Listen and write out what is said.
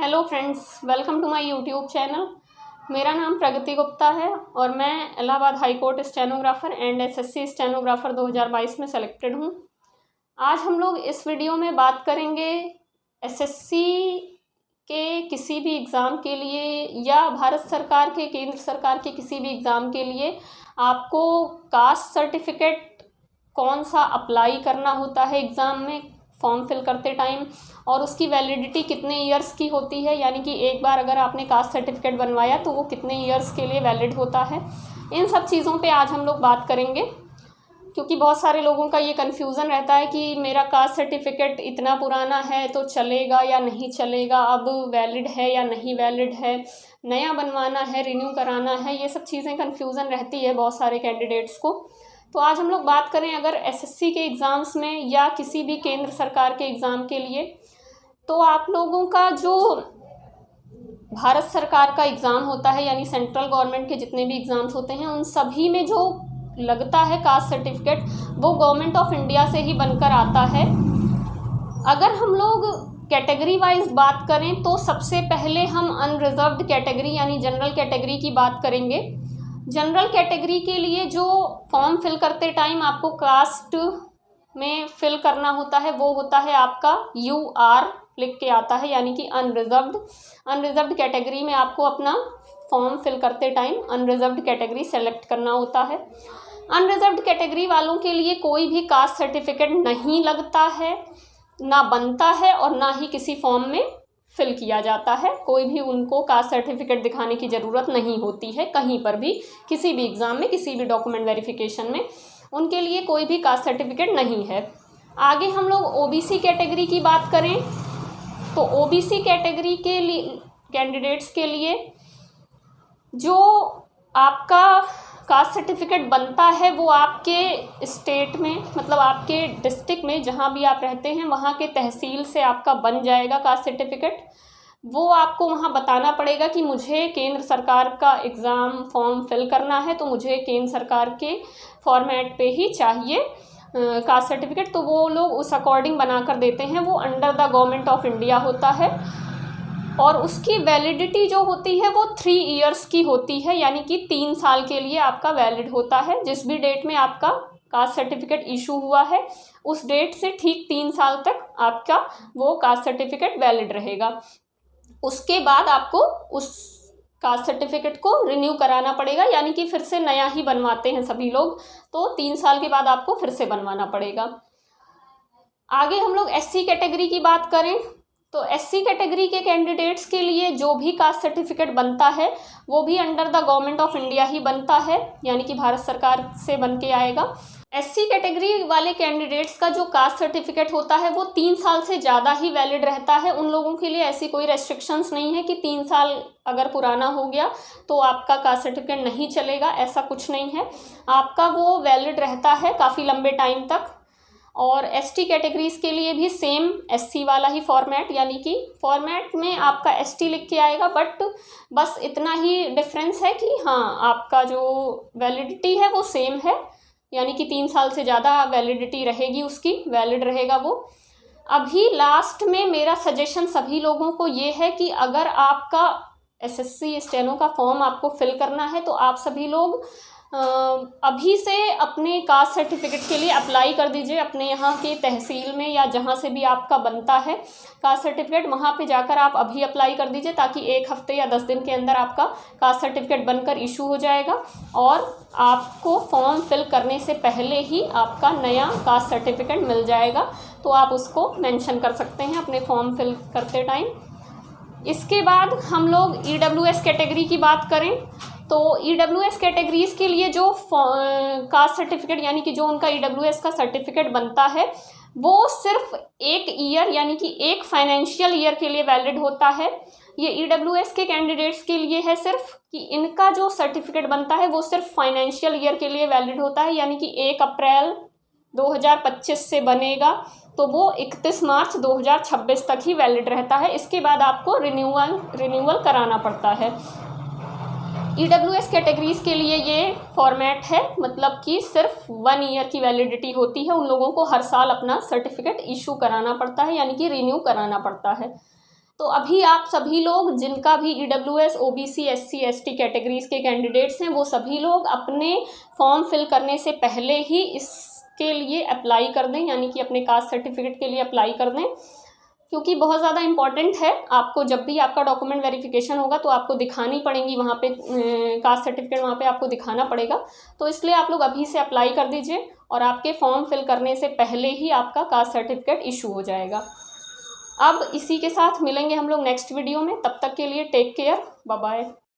Hello friends, welcome to my YouTube channel. मेरा नाम प्रगति गुप्ता है और मैं Allahabad high court stenographer and SSC stenographer 2022 में सेलेक्टेड हूँ। आज हम लोग इस वीडियो में बात करेंगे एसएससी के किसी भी एग्ज़ाम के लिए या भारत सरकार के, केंद्र सरकार के किसी भी एग्ज़ाम के लिए आपको कास्ट सर्टिफिकेट कौन सा अप्लाई करना होता है एग्ज़ाम में फॉर्म फिल करते टाइम, और उसकी वैलिडिटी कितने ईयर्स की होती है, यानी कि एक बार अगर आपने कास्ट सर्टिफिकेट बनवाया तो वो कितने ईयर्स के लिए वैलिड होता है। इन सब चीज़ों पे आज हम लोग बात करेंगे, क्योंकि बहुत सारे लोगों का ये कन्फ्यूज़न रहता है कि मेरा कास्ट सर्टिफिकेट इतना पुराना है तो चलेगा या नहीं चलेगा, अब वैलिड है या नहीं वैलिड है, नया बनवाना है, रिन्यू कराना है, ये सब चीज़ें कन्फ्यूज़न रहती है बहुत सारे कैंडिडेट्स को। तो आज हम लोग बात करें अगर एसएससी के एग्ज़ाम्स में या किसी भी केंद्र सरकार के एग्ज़ाम के लिए, तो आप लोगों का जो भारत सरकार का एग्ज़ाम होता है यानी सेंट्रल गवर्नमेंट के जितने भी एग्ज़ाम्स होते हैं उन सभी में जो लगता है कास्ट सर्टिफिकेट वो गवर्नमेंट ऑफ इंडिया से ही बनकर आता है। अगर हम लोग कैटेगरी वाइज बात करें तो सबसे पहले हम अनरिजर्व्ड कैटेगरी यानी जनरल कैटेगरी की बात करेंगे। जनरल कैटेगरी के लिए जो फॉर्म फिल करते टाइम आपको कास्ट में फिल करना होता है वो होता है आपका UR लिख के आता है, यानी कि अनरिजर्व्ड कैटेगरी में आपको अपना फॉर्म फिल करते टाइम अनरिजर्व्ड कैटेगरी सेलेक्ट करना होता है। अनरिजर्व्ड कैटेगरी वालों के लिए कोई भी कास्ट सर्टिफिकेट नहीं लगता है, ना बनता है और ना ही किसी फॉर्म में फिल किया जाता है। कोई भी उनको कास्ट सर्टिफिकेट दिखाने की ज़रूरत नहीं होती है कहीं पर भी, किसी भी एग्ज़ाम में, किसी भी डॉक्यूमेंट वेरिफिकेशन में उनके लिए कोई भी कास्ट सर्टिफिकेट नहीं है। आगे हम लोग OBC कैटेगरी की बात करें तो OBC कैटेगरी के लिए कैंडिडेट्स के लिए जो आपका कास्ट सर्टिफिकेट बनता है वो आपके स्टेट में, मतलब आपके डिस्ट्रिक्ट में जहाँ भी आप रहते हैं वहाँ के तहसील से आपका बन जाएगा कास्ट सर्टिफिकेट। वो आपको वहाँ बताना पड़ेगा कि मुझे केंद्र सरकार का एग्ज़ाम फॉर्म फिल करना है तो मुझे केंद्र सरकार के फॉर्मेट पे ही चाहिए कास्ट सर्टिफिकेट, तो वो लोग उस अकॉर्डिंग बना कर देते हैं। वो under the government of India होता है और उसकी वैलिडिटी जो होती है वो 3 ईयर्स की होती है, यानी कि 3 साल के लिए आपका वैलिड होता है। जिस भी डेट में आपका कास्ट सर्टिफिकेट इशू हुआ है उस डेट से ठीक 3 साल तक आपका वो कास्ट सर्टिफिकेट वैलिड रहेगा। उसके बाद आपको उस कास्ट सर्टिफिकेट को रिन्यू कराना पड़ेगा, यानी कि फिर से नया ही बनवाते हैं सभी लोग, तो 3 साल के बाद आपको फिर से बनवाना पड़ेगा। आगे हम लोग SC कैटेगरी की बात करें तो SC कैटेगरी के कैंडिडेट्स के लिए जो भी कास्ट सर्टिफिकेट बनता है वो भी under the government of India ही बनता है, यानी कि भारत सरकार से बन के आएगा। SC कैटेगरी वाले कैंडिडेट्स का जो कास्ट सर्टिफिकेट होता है वो 3 साल से ज़्यादा ही वैलिड रहता है। उन लोगों के लिए ऐसी कोई रेस्ट्रिक्शंस नहीं है कि 3 साल अगर पुराना हो गया तो आपका कास्ट सर्टिफिकेट नहीं चलेगा, ऐसा कुछ नहीं है। आपका वो वैलिड रहता है काफ़ी लंबे टाइम तक। और ST कैटेगरीज़ के लिए भी सेम SC वाला ही फॉर्मेट, यानी कि फॉर्मेट में आपका ST लिख के आएगा, बट बस इतना ही डिफरेंस है कि हाँ आपका जो वैलिडिटी है वो सेम है, यानी कि 3 साल से ज़्यादा वैलिडिटी रहेगी, उसकी वैलिड रहेगा वो। अभी लास्ट में मेरा सजेशन सभी लोगों को ये है कि अगर आपका SSC स्टेनो का फॉर्म आपको फिल करना है तो आप सभी लोग अभी से अपने कास्ट सर्टिफिकेट के लिए अप्लाई कर दीजिए अपने यहाँ के तहसील में या जहाँ से भी आपका बनता है कास्ट सर्टिफिकेट, वहाँ पे जाकर आप अभी अप्लाई कर दीजिए, ताकि 1 हफ्ते या 10 दिन के अंदर आपका कास्ट सर्टिफिकेट बनकर इशू हो जाएगा और आपको फॉर्म फिल करने से पहले ही आपका नया कास्ट सर्टिफिकेट मिल जाएगा। तो आप उसको मेंशन कर सकते हैं अपने फॉर्म फिल करते टाइम। इसके बाद हम लोग EWS कैटेगरी की बात करें तो EWS कैटेगरीज़ के लिए जो कास्ट सर्टिफिकेट यानी कि जो उनका EWS का सर्टिफिकेट बनता है वो सिर्फ 1 ईयर यानी कि 1 फाइनेंशियल ईयर के लिए वैलिड होता है। ये EWS के कैंडिडेट्स के लिए है सिर्फ कि इनका जो सर्टिफिकेट बनता है वो सिर्फ फाइनेंशियल ईयर के लिए वैलिड होता है, यानी कि 1 अप्रैल 2025 से बनेगा तो वो 31 मार्च 2026 तक ही वैलिड रहता है। इसके बाद आपको रिन्यूअल कराना पड़ता है। EWS कैटेगरीज़ के लिए ये फॉर्मेट है, मतलब कि सिर्फ 1 ईयर की वैलिडिटी होती है। उन लोगों को हर साल अपना सर्टिफिकेट इशू कराना पड़ता है, यानी कि रिन्यू कराना पड़ता है। तो अभी आप सभी लोग जिनका भी EWS, OBC, SC, ST categories के कैंडिडेट्स हैं, वो सभी लोग अपने फॉर्म फिल करने से पहले ही इसके लिए अप्लाई कर दें, यानी कि अपने कास्ट सर्टिफिकेट के लिए अप्लाई कर दें, क्योंकि बहुत ज़्यादा इम्पॉर्टेंट है। आपको जब भी आपका डॉक्यूमेंट वेरिफिकेशन होगा तो आपको दिखानी पड़ेंगी वहाँ पे कास्ट सर्टिफिकेट, वहाँ पे आपको दिखाना पड़ेगा। तो इसलिए आप लोग अभी से अप्लाई कर दीजिए और आपके फॉर्म फिल करने से पहले ही आपका कास्ट सर्टिफिकेट इशू हो जाएगा। अब इसी के साथ मिलेंगे हम लोग नेक्स्ट वीडियो में। तब तक के लिए टेक केयर, बाय बाय।